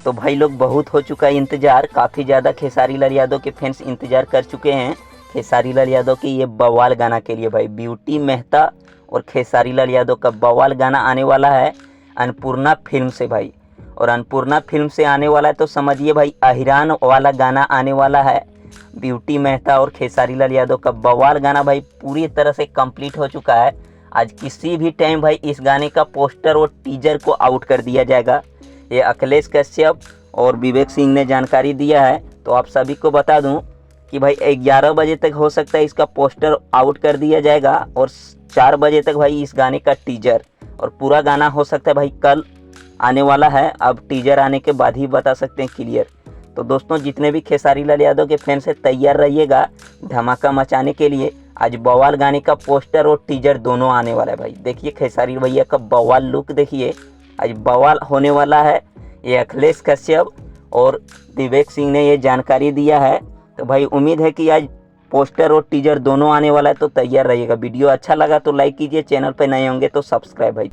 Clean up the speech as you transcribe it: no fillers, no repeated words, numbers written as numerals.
तो भाई लोग बहुत हो चुका है इंतज़ार, काफ़ी ज़्यादा खेसारी लाल यादव के फैंस इंतज़ार कर चुके हैं खेसारी लाल यादव के ये बवाल गाना के लिए। भाई ब्यूटी मेहता और खेसारी लाल यादव का बवाल गाना आने वाला है अन्नपूर्णा फिल्म से भाई। और अन्नपूर्णा फिल्म से आने वाला है तो समझिए भाई अहिरान वाला गाना आने वाला है। ब्यूटी मेहता और खेसारी लाल यादव का बवाल गाना भाई पूरी तरह से कंप्लीट हो चुका है। आज किसी भी टाइम भाई इस गाने का पोस्टर और टीजर को आउट कर दिया जाएगा। ये अखिलेश कश्यप और विवेक सिंह ने जानकारी दिया है। तो आप सभी को बता दूं कि भाई 11 बजे तक हो सकता है इसका पोस्टर आउट कर दिया जाएगा और 4 बजे तक भाई इस गाने का टीजर और पूरा गाना हो सकता है भाई कल आने वाला है। अब टीजर आने के बाद ही बता सकते हैं क्लियर। तो दोस्तों जितने भी खेसारी लाल यादव के फैंस हैं तैयार रहिएगा धमाका मचाने के लिए। आज बवाल गाने का पोस्टर और टीजर दोनों आने वाला है भाई। देखिए खेसारी भैया का बवाल लुक देखिए, आज बवाल होने वाला है। ये अखिलेश कश्यप और विवेक सिंह ने ये जानकारी दिया है। तो भाई उम्मीद है कि आज पोस्टर और टीजर दोनों आने वाला है, तो तैयार रहिएगा। वीडियो अच्छा लगा तो लाइक कीजिए, चैनल पर नए होंगे तो सब्सक्राइब भाई।